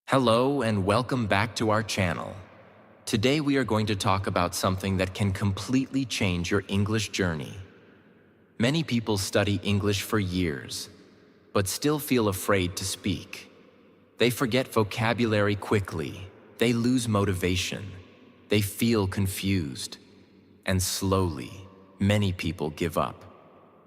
Hello and welcome back to our channel. Today we are going to talk about something that can completely change your English journey. Many people study English for years, but still feel afraid to speak. They forget vocabulary quickly, they lose motivation, they feel confused, and slowly, many people give up.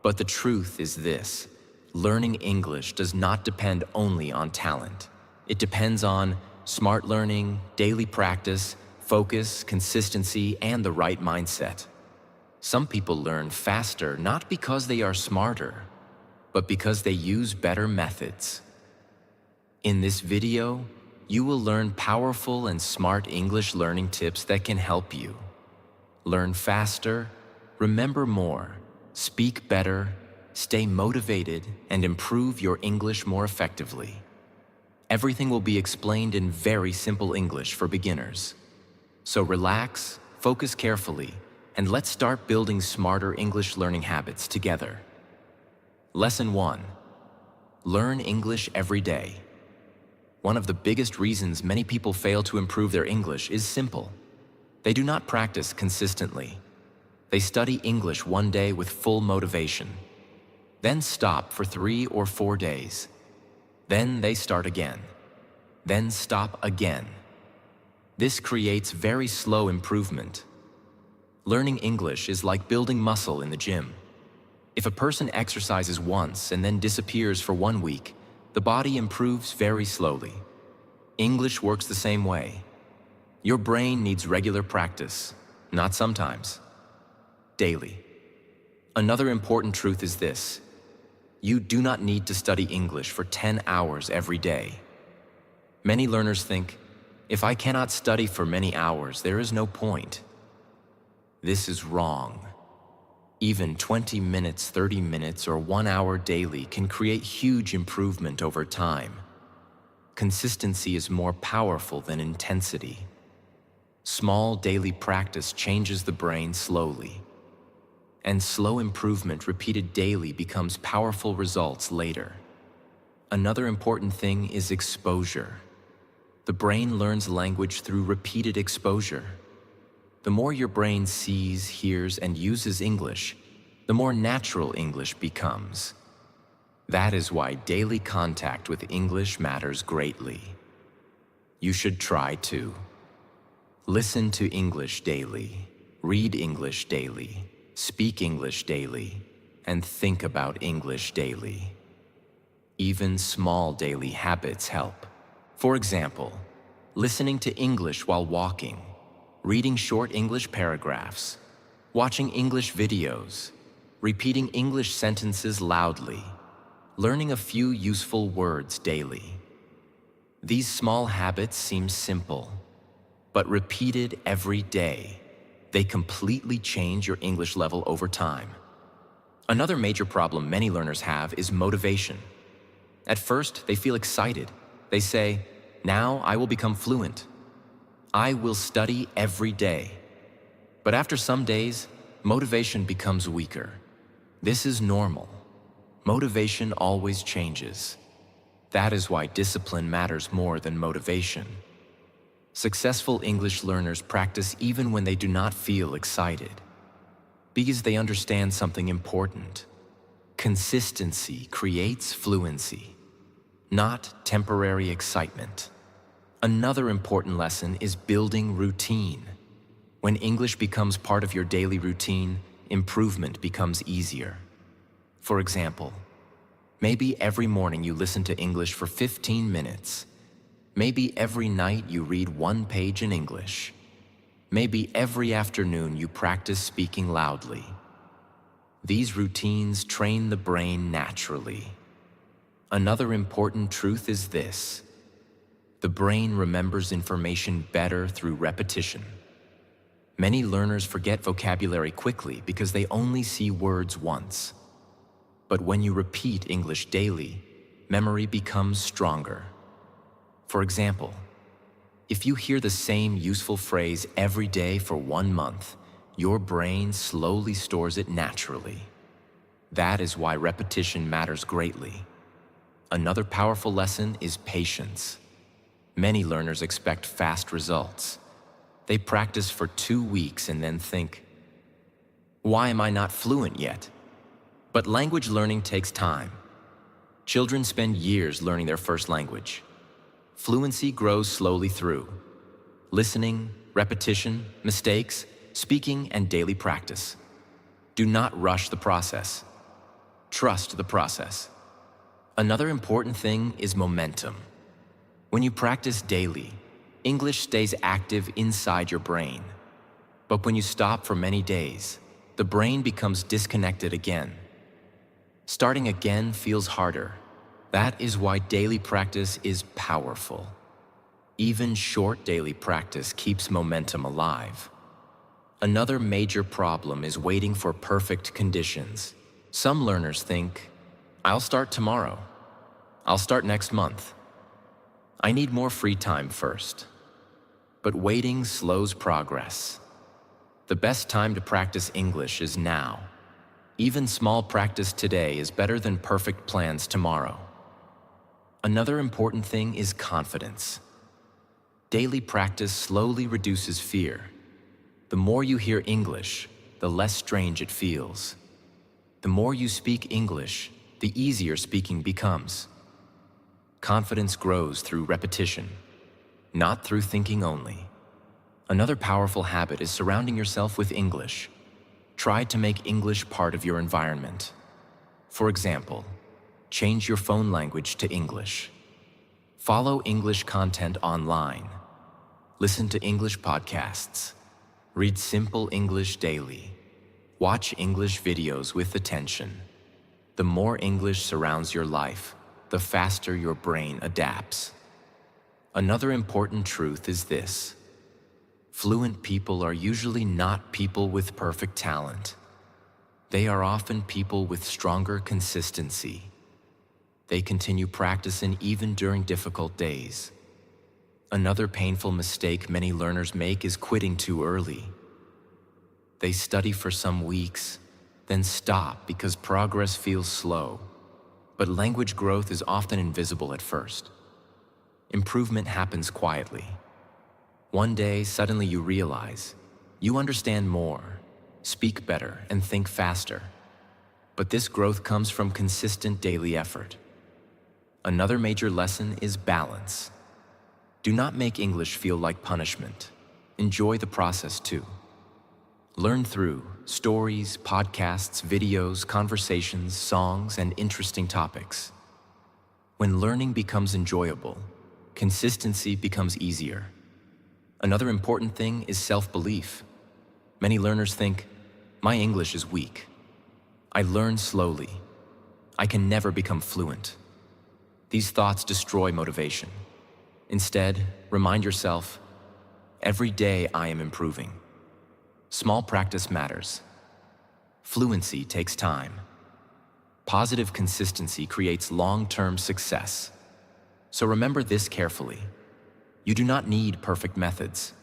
But the truth is this: learning English does not depend only on talent. It depends on smart learning, daily practice, focus, consistency, and the right mindset. Some people learn faster not because they are smarter, but because they use better methods. In this video, you will learn powerful and smart English learning tips that can help you learn faster, remember more, speak better, stay motivated, and improve your English more effectively. Everything will be explained in very simple English for beginners. So relax, focus carefully, and let's start building smarter English learning habits together. Lesson 1. Learn English every day. One of the biggest reasons many people fail to improve their English is simple. They do not practice consistently. They study English one day with full motivation, then stop for 3 or 4 days. Then they start again, then stop again. This creates very slow improvement. Learning English is like building muscle in the gym. If a person exercises once and then disappears for 1 week, the body improves very slowly. English works the same way. Your brain needs regular practice, not sometimes, daily. Another important truth is this: you do not need to study English for 10 hours every day. Many learners think, if I cannot study for many hours, there is no point. This is wrong. Even 20 minutes, 30 minutes, or 1 hour daily can create huge improvement over time. Consistency is more powerful than intensity. Small daily practice changes the brain slowly. And slow improvement repeated daily becomes powerful results later. Another important thing is exposure. The brain learns language through repeated exposure. The more your brain sees, hears, and uses English, the more natural English becomes. That is why daily contact with English matters greatly. You should try to listen to English daily, read English daily, speak English daily, and think about English daily. Even small daily habits help. For example, listening to English while walking, reading short English paragraphs, watching English videos, repeating English sentences loudly, learning a few useful words daily. These small habits seem simple, but repeated every day, they completely change your English level over time. Another major problem many learners have is motivation. At first, they feel excited. They say, "Now I will become fluent. I will study every day." But after some days, motivation becomes weaker. This is normal. Motivation always changes. That is why discipline matters more than motivation. Successful English learners practice even when they do not feel excited, because they understand something important. Consistency creates fluency, not temporary excitement. Another important lesson is building routine. When English becomes part of your daily routine, improvement becomes easier. For example, maybe every morning you listen to English for 15 minutes. Maybe every night you read 1 page in English. Maybe every afternoon you practice speaking loudly. These routines train the brain naturally. Another important truth is this: the brain remembers information better through repetition. Many learners forget vocabulary quickly because they only see words once. But when you repeat English daily, memory becomes stronger. For example, if you hear the same useful phrase every day for 1 month, your brain slowly stores it naturally. That is why repetition matters greatly. Another powerful lesson is patience. Many learners expect fast results. They practice for 2 weeks and then think, why am I not fluent yet? But language learning takes time. Children spend years learning their first language. Fluency grows slowly through listening, repetition, mistakes, speaking, and daily practice. Do not rush the process. Trust the process. Another important thing is momentum. When you practice daily, English stays active inside your brain. But when you stop for many days, the brain becomes disconnected again. Starting again feels harder. That is why daily practice is powerful. Even short daily practice keeps momentum alive. Another major problem is waiting for perfect conditions. Some learners think, I'll start tomorrow. I'll start next month. I need more free time first. But waiting slows progress. The best time to practice English is now. Even small practice today is better than perfect plans tomorrow. Another important thing is confidence. Daily practice slowly reduces fear. The more you hear English, the less strange it feels. The more you speak English, the easier speaking becomes. Confidence grows through repetition, not through thinking only. Another powerful habit is surrounding yourself with English. Try to make English part of your environment. For example, change your phone language to English. Follow English content online. Listen to English podcasts. Read simple English daily. Watch English videos with attention. The more English surrounds your life, the faster your brain adapts. Another important truth is this. Fluent people are usually not people with perfect talent. They are often people with stronger consistency. They continue practicing even during difficult days. Another painful mistake many learners make is quitting too early. They study for some weeks, then stop because progress feels slow. But language growth is often invisible at first. Improvement happens quietly. One day, suddenly you realize you understand more, speak better, and think faster. But this growth comes from consistent daily effort. Another major lesson is balance. Do not make English feel like punishment. Enjoy the process too. Learn through stories, podcasts, videos, conversations, songs, and interesting topics. When learning becomes enjoyable, consistency becomes easier. Another important thing is self-belief. Many learners think, my English is weak. I learn slowly. I can never become fluent. These thoughts destroy motivation. Instead, remind yourself, every day I am improving. Small practice matters. Fluency takes time. Positive consistency creates long-term success. So remember this carefully. You do not need perfect methods.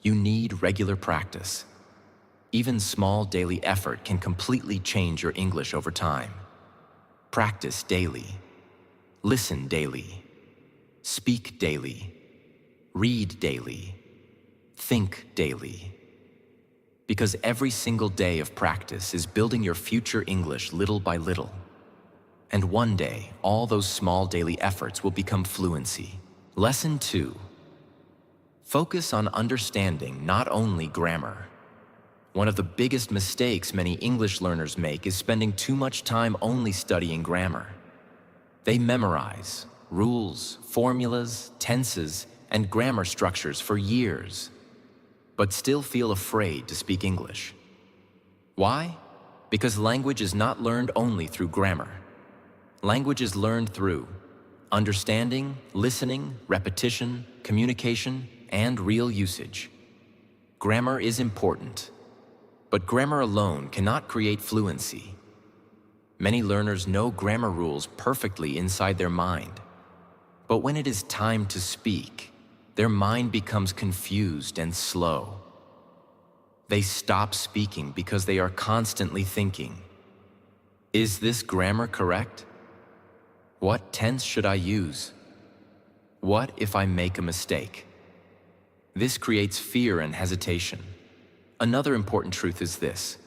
You need regular practice. Even small daily effort can completely change your English over time. Practice daily. Listen daily. Speak daily. Read daily. Think daily. Because every single day of practice is building your future English little by little. And one day, all those small daily efforts will become fluency. Lesson 2. Focus on understanding not only grammar. One of the biggest mistakes many English learners make is spending too much time only studying grammar. They memorize rules, formulas, tenses, and grammar structures for years, but still feel afraid to speak English. Why? Because language is not learned only through grammar. Language is learned through understanding, listening, repetition, communication, and real usage. Grammar is important, but grammar alone cannot create fluency. Many learners know grammar rules perfectly inside their mind, but when it is time to speak, their mind becomes confused and slow. They stop speaking because they are constantly thinking, is this grammar correct? What tense should I use? What if I make a mistake? This creates fear and hesitation. Another important truth is this: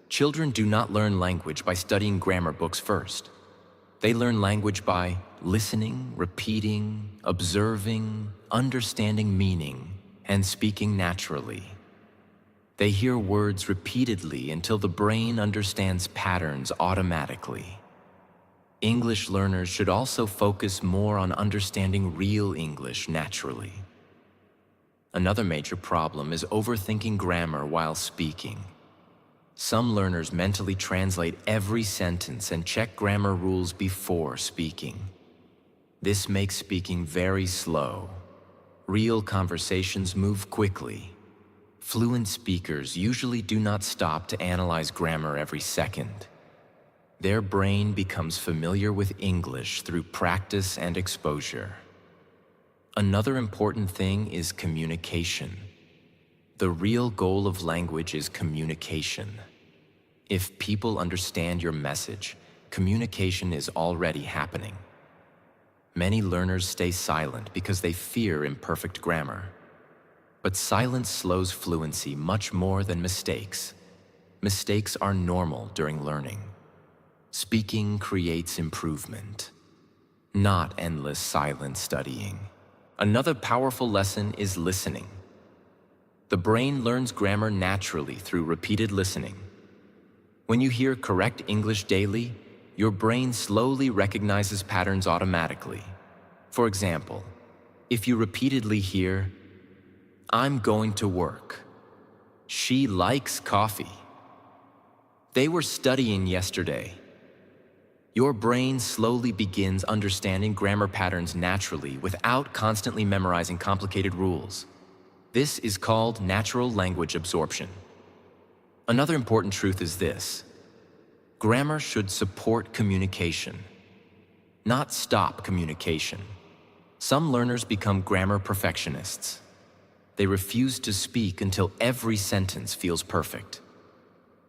children do not learn language by studying grammar books first. They learn language by listening, repeating, observing, understanding meaning, and speaking naturally. They hear words repeatedly until the brain understands patterns automatically. English learners should also focus more on understanding real English naturally. Another major problem is overthinking grammar while speaking. Some learners mentally translate every sentence and check grammar rules before speaking. This makes speaking very slow. Real conversations move quickly. Fluent speakers usually do not stop to analyze grammar every second. Their brain becomes familiar with English through practice and exposure. Another important thing is communication. The real goal of language is communication. If people understand your message, communication is already happening. Many learners stay silent because they fear imperfect grammar. But silence slows fluency much more than mistakes. Mistakes are normal during learning. Speaking creates improvement, not endless silent studying. Another powerful lesson is listening. The brain learns grammar naturally through repeated listening. When you hear correct English daily, your brain slowly recognizes patterns automatically. For example, if you repeatedly hear, "I'm going to work," "She likes coffee," "They were studying yesterday," your brain slowly begins understanding grammar patterns naturally without constantly memorizing complicated rules. This is called natural language absorption. Another important truth is this: grammar should support communication, not stop communication. Some learners become grammar perfectionists. They refuse to speak until every sentence feels perfect.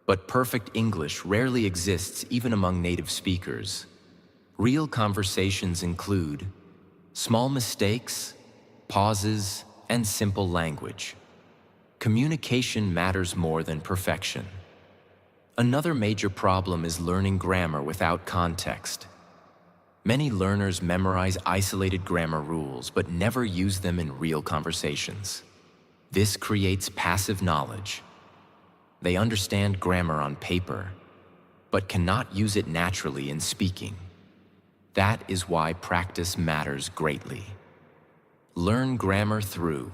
But perfect English rarely exists even among native speakers. Real conversations include small mistakes, pauses, and simple language. Communication matters more than perfection. Another major problem is learning grammar without context. Many learners memorize isolated grammar rules but never use them in real conversations. This creates passive knowledge. They understand grammar on paper, but cannot use it naturally in speaking. That is why practice matters greatly. Learn grammar through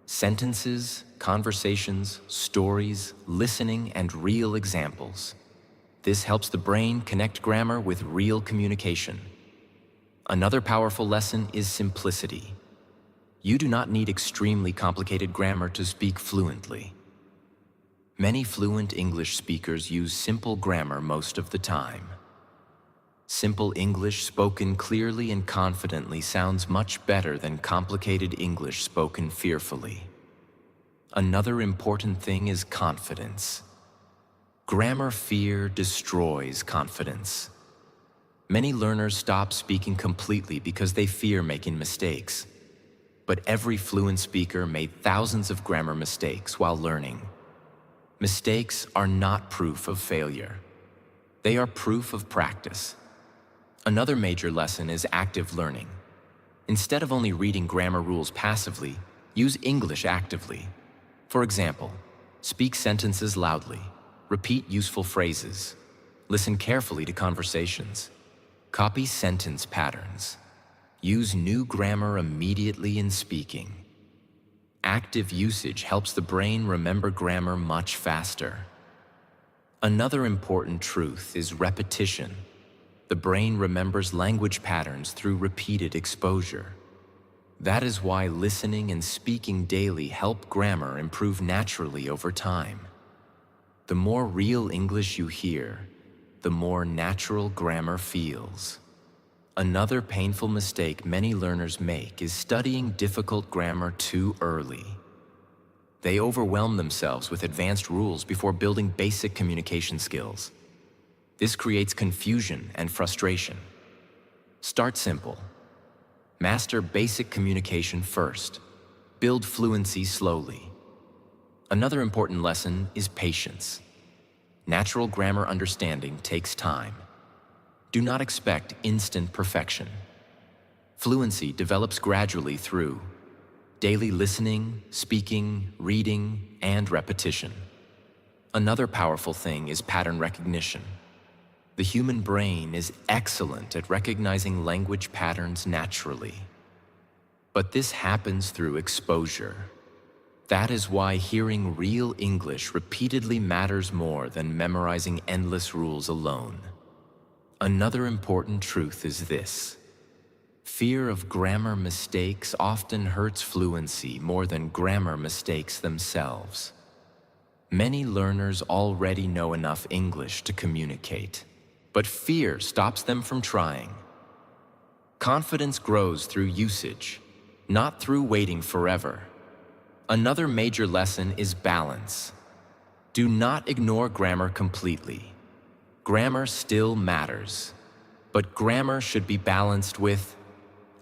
sentences, conversations, stories, listening, and real examples. This helps the brain connect grammar with real communication. Another powerful lesson is simplicity. You do not need extremely complicated grammar to speak fluently. Many fluent English speakers use simple grammar most of the time. Simple English spoken clearly and confidently sounds much better than complicated English spoken fearfully. Another important thing is confidence. Grammar fear destroys confidence. Many learners stop speaking completely because they fear making mistakes. But every fluent speaker made thousands of grammar mistakes while learning. Mistakes are not proof of failure. They are proof of practice. Another major lesson is active learning. Instead of only reading grammar rules passively, use English actively. For example, speak sentences loudly, repeat useful phrases, listen carefully to conversations, copy sentence patterns, use new grammar immediately in speaking. Active usage helps the brain remember grammar much faster. Another important truth is repetition. The brain remembers language patterns through repeated exposure. That is why listening and speaking daily help grammar improve naturally over time. The more real English you hear, the more natural grammar feels. Another painful mistake many learners make is studying difficult grammar too early. They overwhelm themselves with advanced rules before building basic communication skills. This creates confusion and frustration. Start simple. Master basic communication first. Build fluency slowly. Another important lesson is patience. Natural grammar understanding takes time. Do not expect instant perfection. Fluency develops gradually through daily listening, speaking, reading, and repetition. Another powerful thing is pattern recognition. The human brain is excellent at recognizing language patterns naturally. But this happens through exposure. That is why hearing real English repeatedly matters more than memorizing endless rules alone. Another important truth is this: fear of grammar mistakes often hurts fluency more than grammar mistakes themselves. Many learners already know enough English to communicate, but fear stops them from trying. Confidence grows through usage, not through waiting forever. Another major lesson is balance. Do not ignore grammar completely. Grammar still matters, but grammar should be balanced with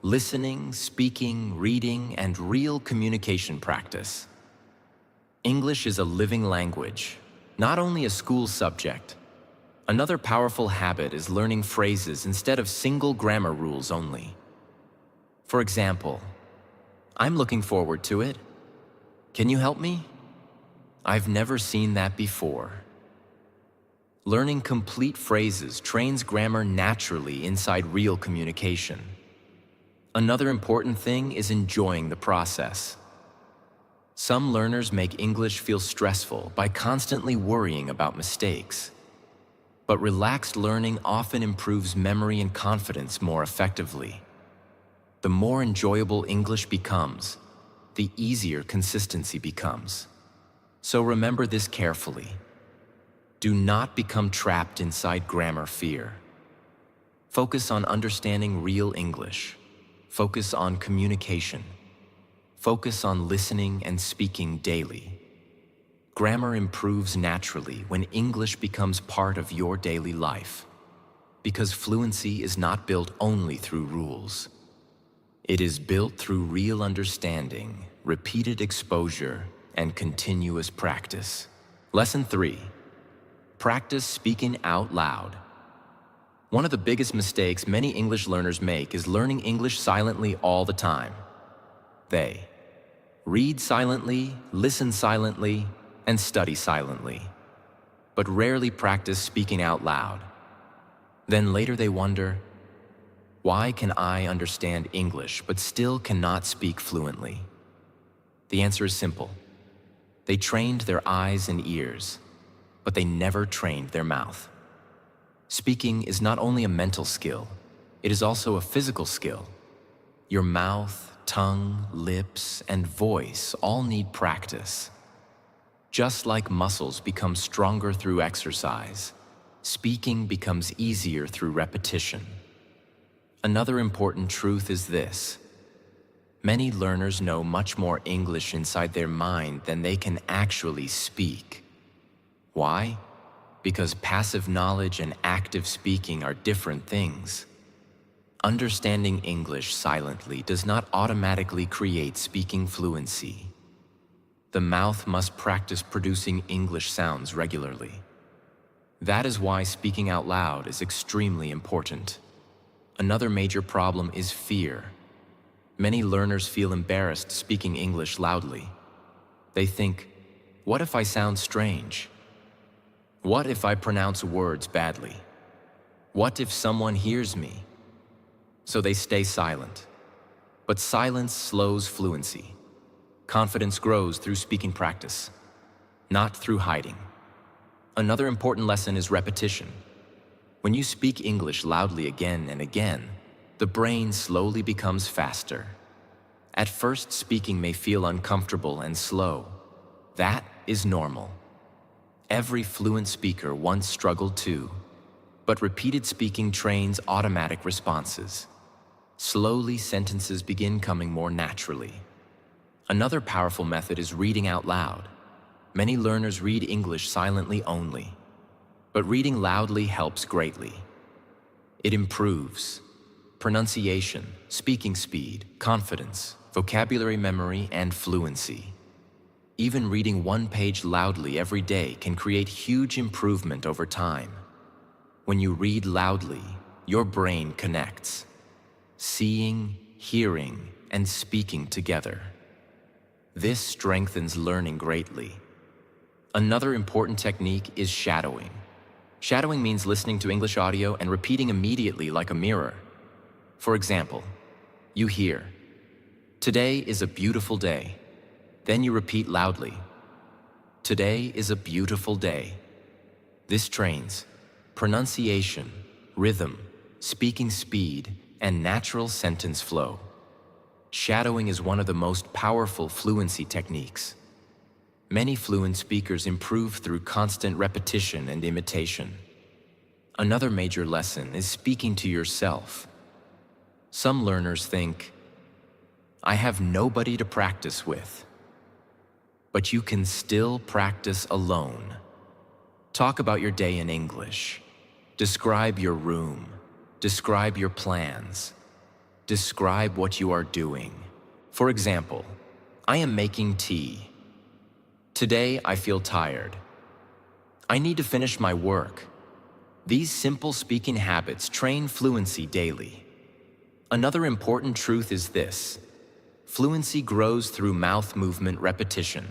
listening, speaking, reading, and real communication practice. English is a living language, not only a school subject. Another powerful habit is learning phrases instead of single grammar rules only. For example, "I'm looking forward to it. Can you help me?" "I've never seen that before." Learning complete phrases trains grammar naturally inside real communication. Another important thing is enjoying the process. Some learners make English feel stressful by constantly worrying about mistakes. But relaxed learning often improves memory and confidence more effectively. The more enjoyable English becomes, the easier consistency becomes. So remember this carefully. Do not become trapped inside grammar fear. Focus on understanding real English. Focus on communication. Focus on listening and speaking daily. Grammar improves naturally when English becomes part of your daily life, because fluency is not built only through rules. It is built through real understanding, repeated exposure, and continuous practice. Lesson 3. Practice speaking out loud. One of the biggest mistakes many English learners make is learning English silently all the time. They read silently, listen silently, and study silently, but rarely practice speaking out loud. Then later they wonder, why can I understand English but still cannot speak fluently? The answer is simple. They trained their eyes and ears, but they never trained their mouth. Speaking is not only a mental skill, it is also a physical skill. Your mouth, tongue, lips, and voice all need practice. Just like muscles become stronger through exercise, speaking becomes easier through repetition. Another important truth is this: many learners know much more English inside their mind than they can actually speak. Why? Because passive knowledge and active speaking are different things. Understanding English silently does not automatically create speaking fluency. The mouth must practice producing English sounds regularly. That is why speaking out loud is extremely important. Another major problem is fear. Many learners feel embarrassed speaking English loudly. They think, what if I sound strange? What if I pronounce words badly? What if someone hears me? So they stay silent. But silence slows fluency. Confidence grows through speaking practice, not through hiding. Another important lesson is repetition. When you speak English loudly again and again, the brain slowly becomes faster. At first, speaking may feel uncomfortable and slow. That is normal. Every fluent speaker once struggled too, but repeated speaking trains automatic responses. Slowly, sentences begin coming more naturally. Another powerful method is reading out loud. Many learners read English silently only, but reading loudly helps greatly. It improves pronunciation, speaking speed, confidence, vocabulary memory, and fluency. Even reading one page loudly every day can create huge improvement over time. When you read loudly, your brain connects, seeing, hearing, and speaking together. This strengthens learning greatly. Another important technique is shadowing. Shadowing means listening to English audio and repeating immediately like a mirror. For example, you hear, "Today is a beautiful day." Then you repeat loudly, "Today is a beautiful day." This trains pronunciation, rhythm, speaking speed, and natural sentence flow. Shadowing is one of the most powerful fluency techniques. Many fluent speakers improve through constant repetition and imitation. Another major lesson is speaking to yourself. Some learners think, "I have nobody to practice with." But you can still practice alone. Talk about your day in English. Describe your room. Describe your plans. Describe what you are doing. For example, "I am making tea." "Today I feel tired." "I need to finish my work." These simple speaking habits train fluency daily. Another important truth is this: fluency grows through mouth movement repetition.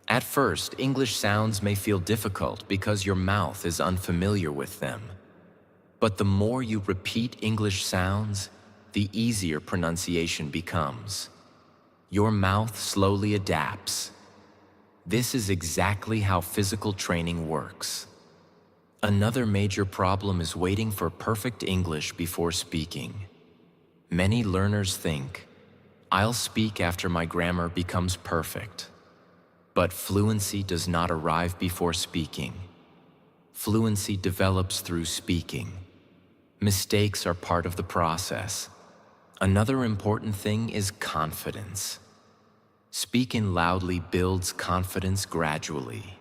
At first, English sounds may feel difficult because your mouth is unfamiliar with them. But the more you repeat English sounds, the easier pronunciation becomes. Your mouth slowly adapts. This is exactly how physical training works. Another major problem is waiting for perfect English before speaking. Many learners think, "I'll speak after my grammar becomes perfect." But fluency does not arrive before speaking. Fluency develops through speaking. Mistakes are part of the process. Another important thing is confidence. Speaking loudly builds confidence gradually.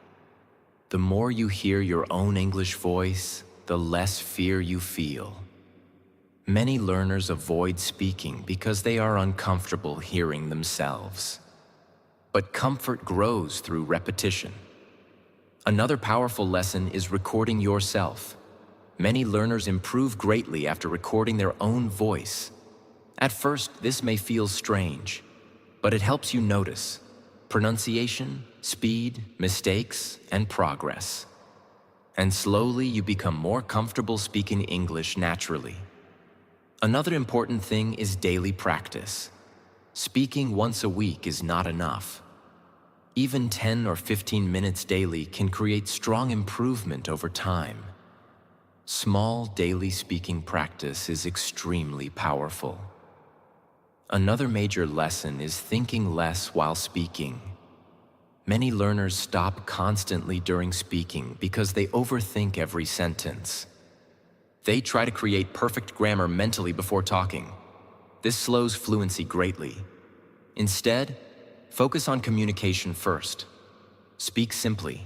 The more you hear your own English voice, the less fear you feel. Many learners avoid speaking because they are uncomfortable hearing themselves. But comfort grows through repetition. Another powerful lesson is recording yourself. Many learners improve greatly after recording their own voice. At first, this may feel strange, but it helps you notice pronunciation, speed, mistakes, and progress. And slowly you become more comfortable speaking English naturally. Another important thing is daily practice. Speaking once a week is not enough. Even 10 or 15 minutes daily can create strong improvement over time. Small daily speaking practice is extremely powerful. Another major lesson is thinking less while speaking. Many learners stop constantly during speaking because they overthink every sentence. They try to create perfect grammar mentally before talking. This slows fluency greatly. Instead, focus on communication first. Speak simply.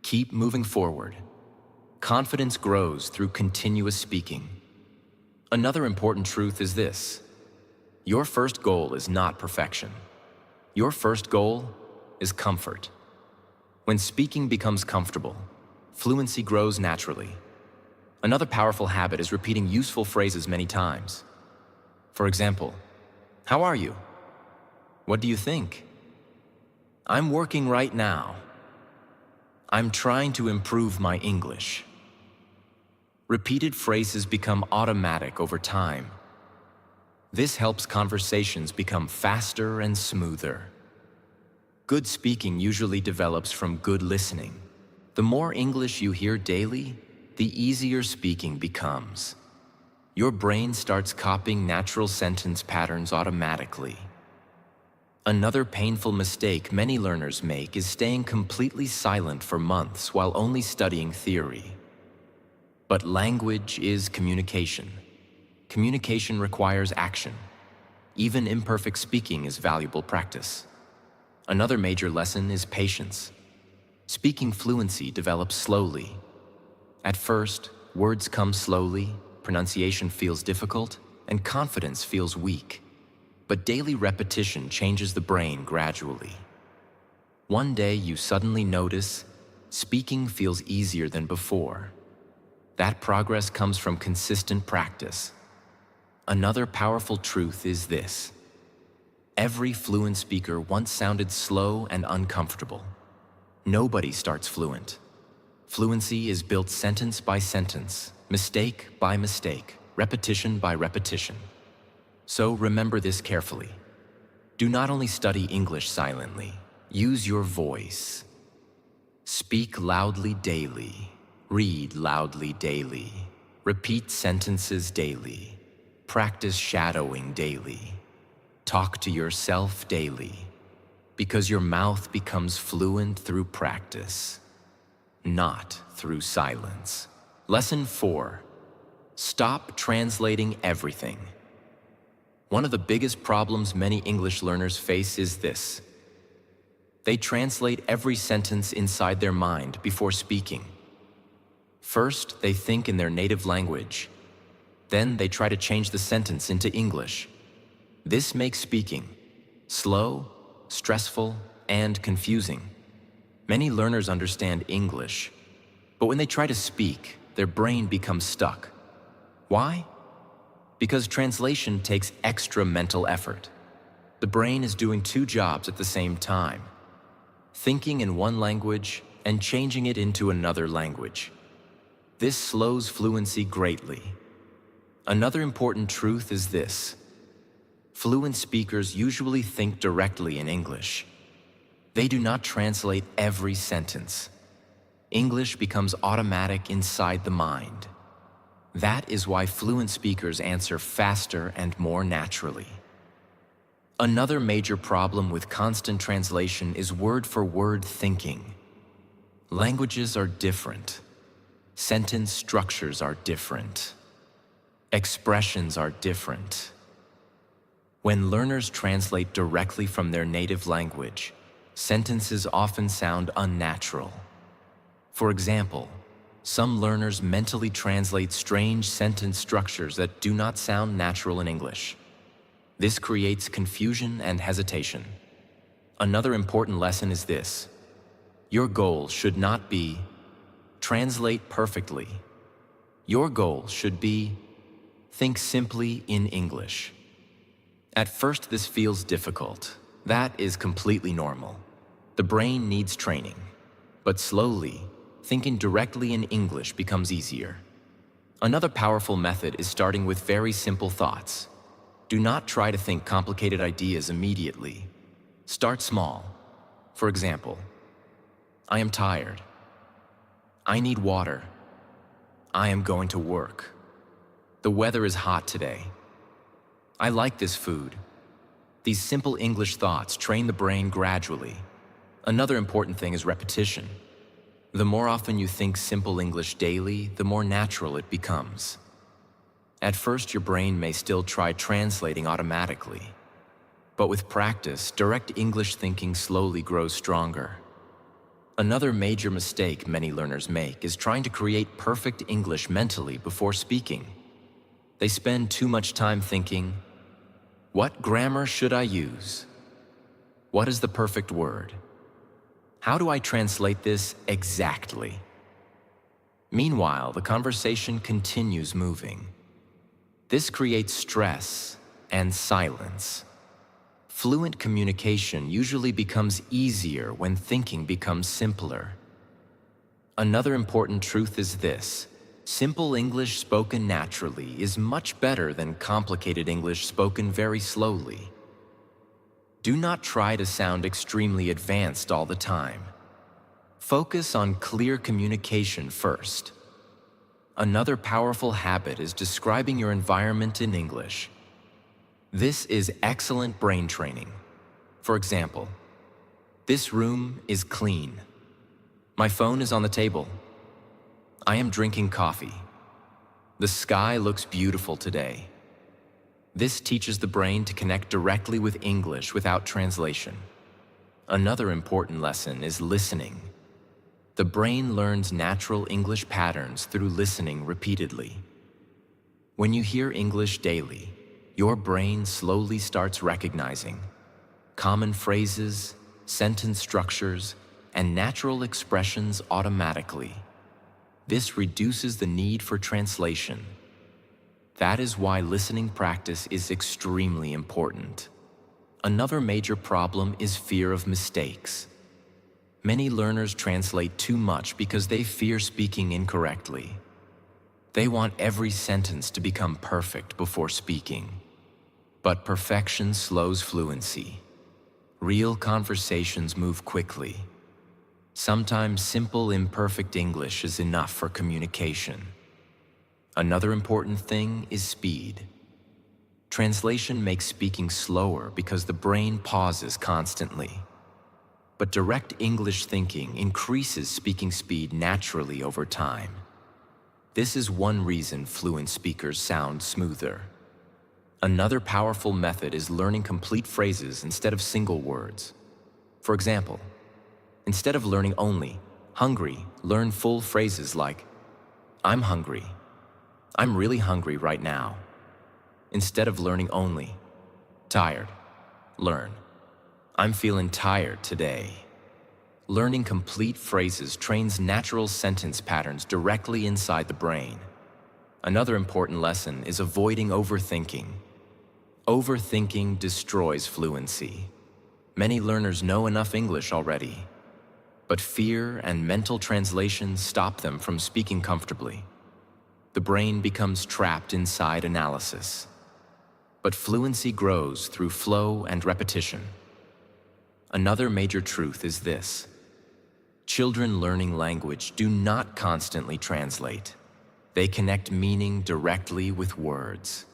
Keep moving forward. Confidence grows through continuous speaking. Another important truth is this: your first goal is not perfection. Your first goal is comfort. When speaking becomes comfortable, fluency grows naturally. Another powerful habit is repeating useful phrases many times. For example, "How are you?" "What do you think?" "I'm working right now." "I'm trying to improve my English." Repeated phrases become automatic over time. This helps conversations become faster and smoother. Good speaking usually develops from good listening. The more English you hear daily, the easier speaking becomes. Your brain starts copying natural sentence patterns automatically. Another painful mistake many learners make is staying completely silent for months while only studying theory. But language is communication. Communication requires action. Even imperfect speaking is valuable practice. Another major lesson is patience. Speaking fluency develops slowly. At first, words come slowly, pronunciation feels difficult, and confidence feels weak. But daily repetition changes the brain gradually. One day you suddenly notice speaking feels easier than before. That progress comes from consistent practice. Another powerful truth is this: every fluent speaker once sounded slow and uncomfortable. Nobody starts fluent. Fluency is built sentence by sentence, mistake by mistake, repetition by repetition. So remember this carefully. Do not only study English silently, use your voice. Speak loudly daily, read loudly daily, repeat sentences daily, practice shadowing daily, talk to yourself daily, because your mouth becomes fluent through practice, not through silence. Lesson 4. Stop translating everything. One of the biggest problems many English learners face is this: they translate every sentence inside their mind before speaking. First, they think in their native language. Then they try to change the sentence into English. This makes speaking slow, stressful, and confusing. Many learners understand English, but when they try to speak, their brain becomes stuck. Why? Because translation takes extra mental effort. The brain is doing two jobs at the same time: thinking in one language and changing it into another language. This slows fluency greatly. Another important truth is this: fluent speakers usually think directly in English. They do not translate every sentence. English becomes automatic inside the mind. That is why fluent speakers answer faster and more naturally. Another major problem with constant translation is word-for-word thinking. Languages are different. Sentence structures are different. Expressions are different. When learners translate directly from their native language, sentences often sound unnatural. For example, some learners mentally translate strange sentence structures that do not sound natural in English. This creates confusion and hesitation. Another important lesson is this: your goal should not be translate perfectly. Your goal should be think simply in English. At first, this feels difficult. That is completely normal. The brain needs training. But slowly, thinking directly in English becomes easier. Another powerful method is starting with very simple thoughts. Do not try to think complicated ideas immediately. Start small. For example, I am tired. I need water. I am going to work. The weather is hot today. I like this food. These simple English thoughts train the brain gradually. Another important thing is repetition. The more often you think simple English daily, the more natural it becomes. At first, your brain may still try translating automatically. But with practice, direct English thinking slowly grows stronger. Another major mistake many learners make is trying to create perfect English mentally before speaking. They spend too much time thinking, what grammar should I use? What is the perfect word? How do I translate this exactly? Meanwhile, the conversation continues moving. This creates stress and silence. Fluent communication usually becomes easier when thinking becomes simpler. Another important truth is this: simple English spoken naturally is much better than complicated English spoken very slowly. Do not try to sound extremely advanced all the time. Focus on clear communication first. Another powerful habit is describing your environment in English. This is excellent brain training. For example, this room is clean. My phone is on the table. I am drinking coffee. The sky looks beautiful today. This teaches the brain to connect directly with English without translation. Another important lesson is listening. The brain learns natural English patterns through listening repeatedly. When you hear English daily, your brain slowly starts recognizing common phrases, sentence structures, and natural expressions automatically. This reduces the need for translation. That is why listening practice is extremely important. Another major problem is fear of mistakes. Many learners translate too much because they fear speaking incorrectly. They want every sentence to become perfect before speaking. But perfection slows fluency. Real conversations move quickly. Sometimes simple, imperfect English is enough for communication. Another important thing is speed. Translation makes speaking slower because the brain pauses constantly. But direct English thinking increases speaking speed naturally over time. This is one reason fluent speakers sound smoother. Another powerful method is learning complete phrases instead of single words. For example, instead of learning only hungry, learn full phrases like I'm hungry. I'm really hungry right now. Instead of learning only tired, learn I'm feeling tired today. Learning complete phrases trains natural sentence patterns directly inside the brain. Another important lesson is avoiding overthinking. Overthinking destroys fluency. Many learners know enough English already, but fear and mental translation stop them from speaking comfortably. The brain becomes trapped inside analysis. But fluency grows through flow and repetition. Another major truth is this: children learning language do not constantly translate. They connect meaning directly with words.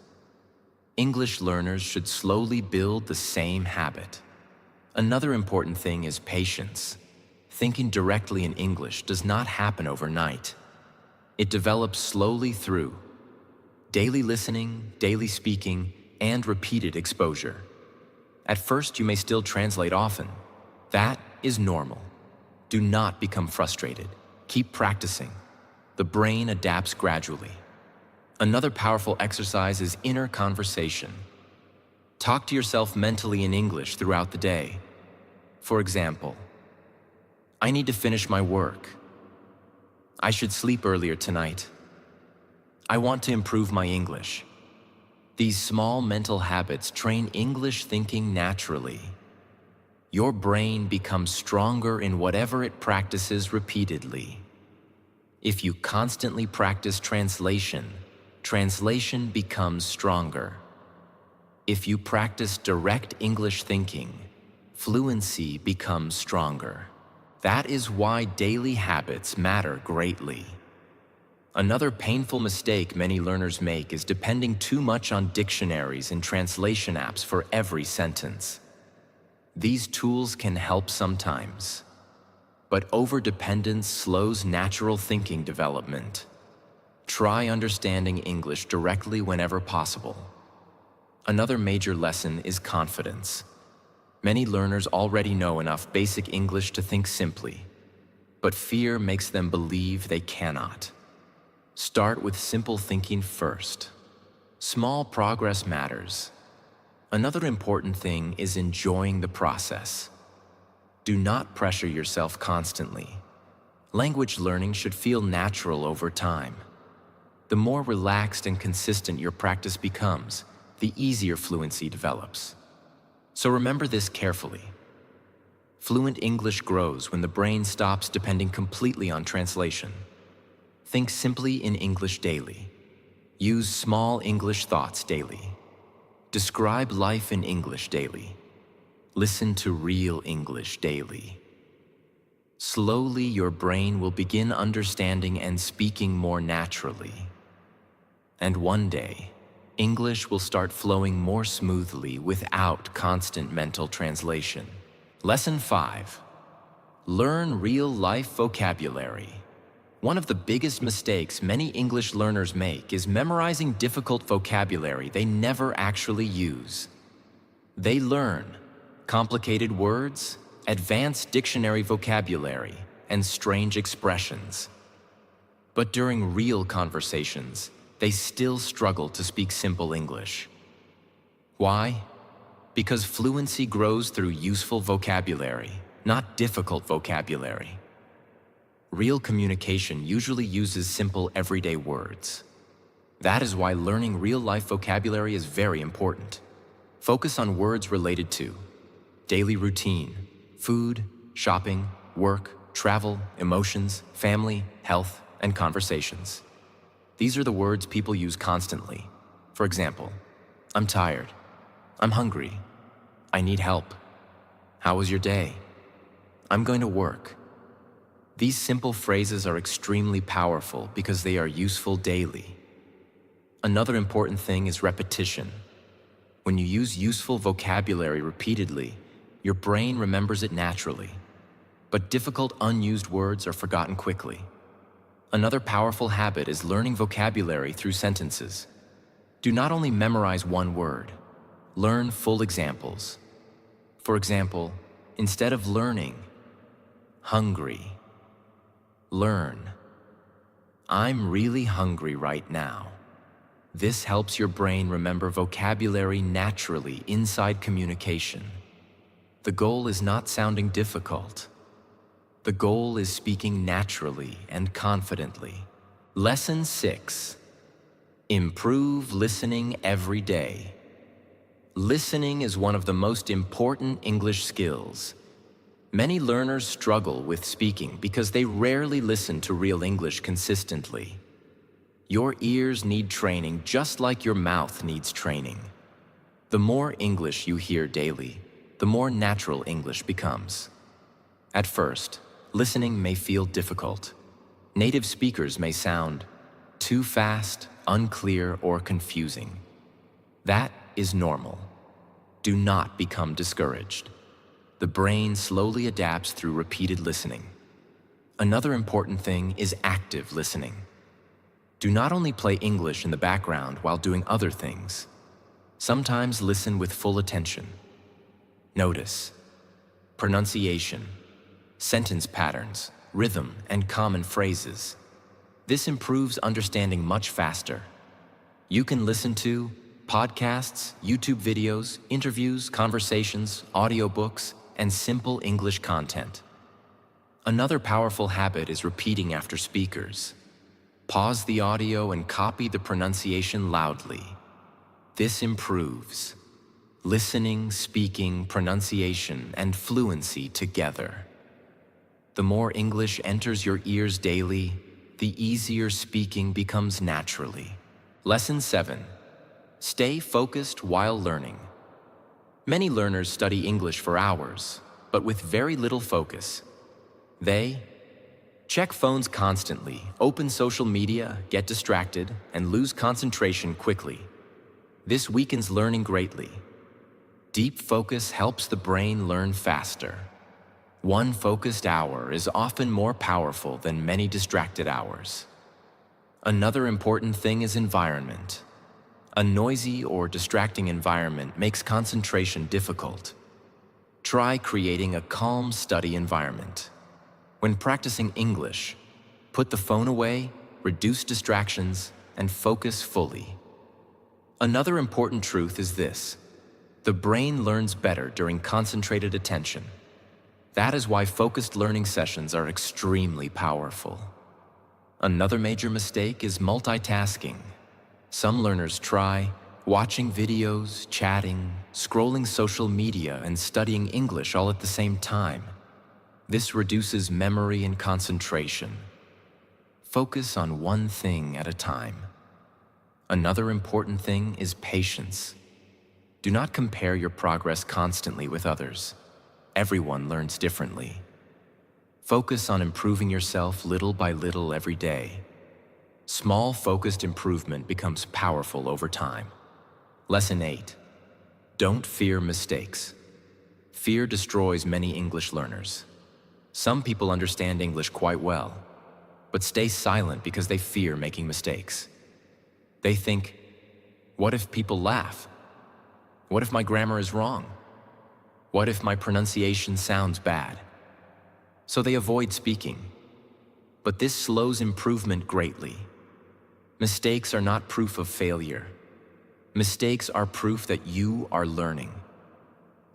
English learners should slowly build the same habit. Another important thing is patience. Thinking directly in English does not happen overnight. It develops slowly through daily listening, daily speaking, and repeated exposure. At first, you may still translate often. That is normal. Do not become frustrated. Keep practicing. The brain adapts gradually. Another powerful exercise is inner conversation. Talk to yourself mentally in English throughout the day. For example, I need to finish my work. I should sleep earlier tonight. I want to improve my English. These small mental habits train English thinking naturally. Your brain becomes stronger in whatever it practices repeatedly. If you constantly practice translation, translation becomes stronger. If you practice direct English thinking, fluency becomes stronger. That is why daily habits matter greatly. Another painful mistake many learners make is depending too much on dictionaries and translation apps for every sentence. These tools can help sometimes, but overdependence slows natural thinking development. Try understanding English directly whenever possible. Another major lesson is confidence. Many learners already know enough basic English to think simply, but fear makes them believe they cannot. Start with simple thinking first. Small progress matters. Another important thing is enjoying the process. Do not pressure yourself constantly. Language learning should feel natural over time. The more relaxed and consistent your practice becomes, the easier fluency develops. So remember this carefully. Fluent English grows when the brain stops depending completely on translation. Think simply in English daily. Use small English thoughts daily. Describe life in English daily. Listen to real English daily. Slowly, your brain will begin understanding and speaking more naturally. And one day, English will start flowing more smoothly without constant mental translation. Lesson 5. Learn real-life vocabulary. One of the biggest mistakes many English learners make is memorizing difficult vocabulary they never actually use. They learn complicated words, advanced dictionary vocabulary, and strange expressions. But during real conversations, they still struggle to speak simple English. Why? Because fluency grows through useful vocabulary, not difficult vocabulary. Real communication usually uses simple everyday words. That is why learning real-life vocabulary is very important. Focus on words related to daily routine, food, shopping, work, travel, emotions, family, health, and conversations. These are the words people use constantly. For example, I'm tired. I'm hungry. I need help. How was your day? I'm going to work. These simple phrases are extremely powerful because they are useful daily. Another important thing is repetition. When you use useful vocabulary repeatedly, your brain remembers it naturally. But difficult unused words are forgotten quickly. Another powerful habit is learning vocabulary through sentences. Do not only memorize one word, learn full examples. For example, instead of learning, hungry, learn, I'm really hungry right now. This helps your brain remember vocabulary naturally inside communication. The goal is not sounding difficult. The goal is speaking naturally and confidently. Lesson 6. Improve listening every day. Listening is one of the most important English skills. Many learners struggle with speaking because they rarely listen to real English consistently. Your ears need training just like your mouth needs training. The more English you hear daily, the more natural English becomes. At first, listening may feel difficult. Native speakers may sound too fast, unclear, or confusing. That is normal. Do not become discouraged. The brain slowly adapts through repeated listening. Another important thing is active listening. Do not only play English in the background while doing other things. Sometimes listen with full attention. Notice pronunciation, sentence patterns, rhythm, and common phrases. This improves understanding much faster. You can listen to podcasts, YouTube videos, interviews, conversations, audiobooks, and simple English content. Another powerful habit is repeating after speakers. Pause the audio and copy the pronunciation loudly. This improves listening, speaking, pronunciation, and fluency together. The more English enters your ears daily, the easier speaking becomes naturally. Lesson 7. Stay focused while learning. Many learners study English for hours, but with very little focus. They check phones constantly, open social media, get distracted, and lose concentration quickly. This weakens learning greatly. Deep focus helps the brain learn faster. One focused hour is often more powerful than many distracted hours. Another important thing is environment. A noisy or distracting environment makes concentration difficult. Try creating a calm study environment. When practicing English, put the phone away, reduce distractions, and focus fully. Another important truth is this: the brain learns better during concentrated attention. That is why focused learning sessions are extremely powerful. Another major mistake is multitasking. Some learners try watching videos, chatting, scrolling social media, and studying English all at the same time. This reduces memory and concentration. Focus on one thing at a time. Another important thing is patience. Do not compare your progress constantly with others. Everyone learns differently. Focus on improving yourself little by little every day. Small, focused improvement becomes powerful over time. Lesson 8. Don't fear mistakes. Fear destroys many English learners. Some people understand English quite well, but stay silent because they fear making mistakes. They think, what if people laugh? What if my grammar is wrong? What if my pronunciation sounds bad? So they avoid speaking. But this slows improvement greatly. Mistakes are not proof of failure. Mistakes are proof that you are learning.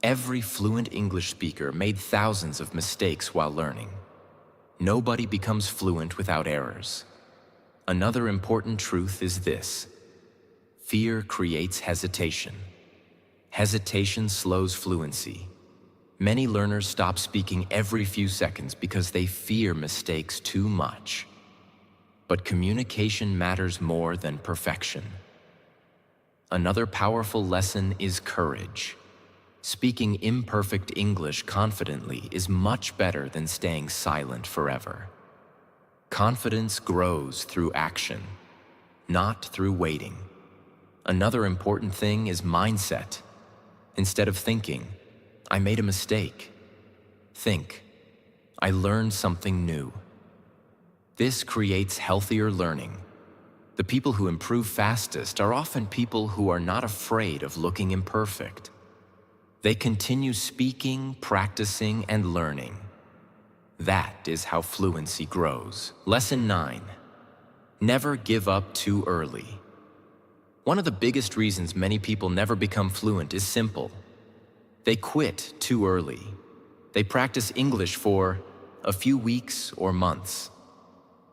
Every fluent English speaker made thousands of mistakes while learning. Nobody becomes fluent without errors. Another important truth is this: fear creates hesitation. Hesitation slows fluency. Many learners stop speaking every few seconds because they fear mistakes too much. But communication matters more than perfection. Another powerful lesson is courage. Speaking imperfect English confidently is much better than staying silent forever. Confidence grows through action, not through waiting. Another important thing is mindset. Instead of thinking, "I made a mistake," think, "I learned something new." This creates healthier learning. The people who improve fastest are often people who are not afraid of looking imperfect. They continue speaking, practicing, and learning. That is how fluency grows. Lesson 9. Never give up too early. One of the biggest reasons many people never become fluent is simple. They quit too early. They practice English for a few weeks or months,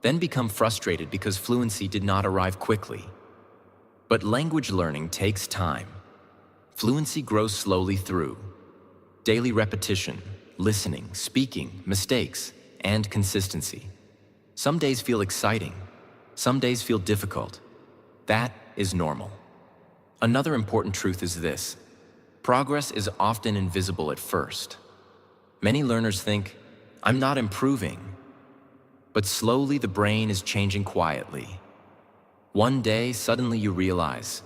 then become frustrated because fluency did not arrive quickly. But language learning takes time. Fluency grows slowly through daily repetition, listening, speaking, mistakes, and consistency. Some days feel exciting. Some days feel difficult. That is normal. Another important truth is this: progress is often invisible at first. Many learners think, "I'm not improving." But slowly the brain is changing quietly. One day, suddenly you realize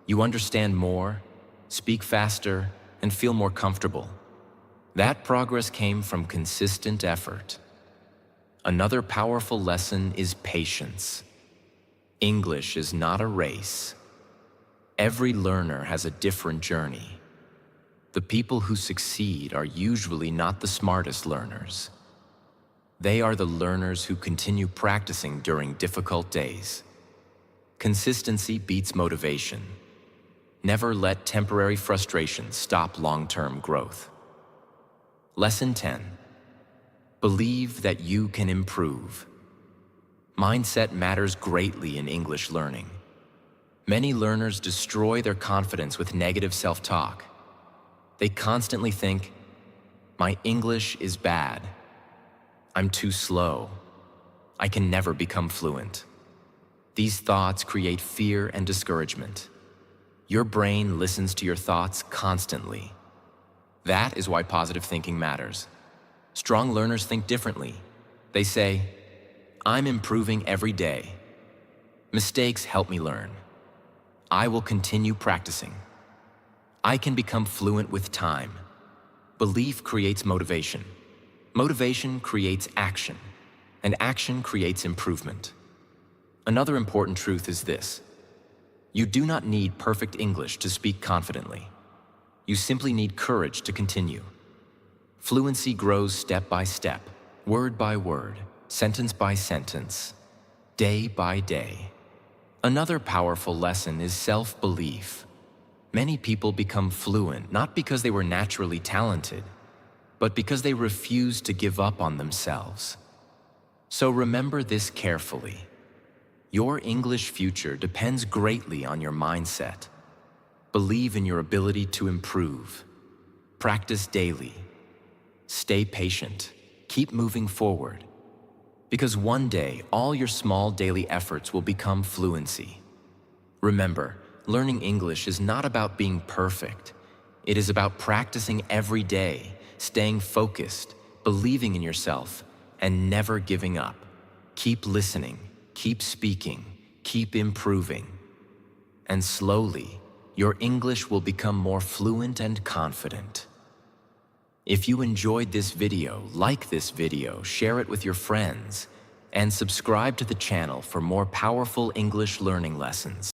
you understand more, speak faster, and feel more comfortable. That progress came from consistent effort. Another powerful lesson is patience. English is not a race. Every learner has a different journey. The people who succeed are usually not the smartest learners. They are the learners who continue practicing during difficult days. Consistency beats motivation. Never let temporary frustration stop long-term growth. Lesson 10. Believe that you can improve. Mindset matters greatly in English learning. Many learners destroy their confidence with negative self-talk. They constantly think, "My English is bad. I'm too slow. I can never become fluent." These thoughts create fear and discouragement. Your brain listens to your thoughts constantly. That is why positive thinking matters. Strong learners think differently. They say, "I'm improving every day. Mistakes help me learn. I will continue practicing. I can become fluent with time." Belief creates motivation. Motivation creates action, and action creates improvement. Another important truth is this: you do not need perfect English to speak confidently. You simply need courage to continue. Fluency grows step by step, word by word, sentence by sentence, day by day. Another powerful lesson is self-belief. Many people become fluent not because they were naturally talented, but because they refuse to give up on themselves. So remember this carefully. Your English future depends greatly on your mindset. Believe in your ability to improve. Practice daily. Stay patient. Keep moving forward. Because one day, all your small daily efforts will become fluency. Remember, learning English is not about being perfect. It is about practicing every day, staying focused, believing in yourself, and never giving up. Keep listening, keep speaking, keep improving. And slowly, your English will become more fluent and confident. If you enjoyed this video, like this video, share it with your friends, and subscribe to the channel for more powerful English learning lessons.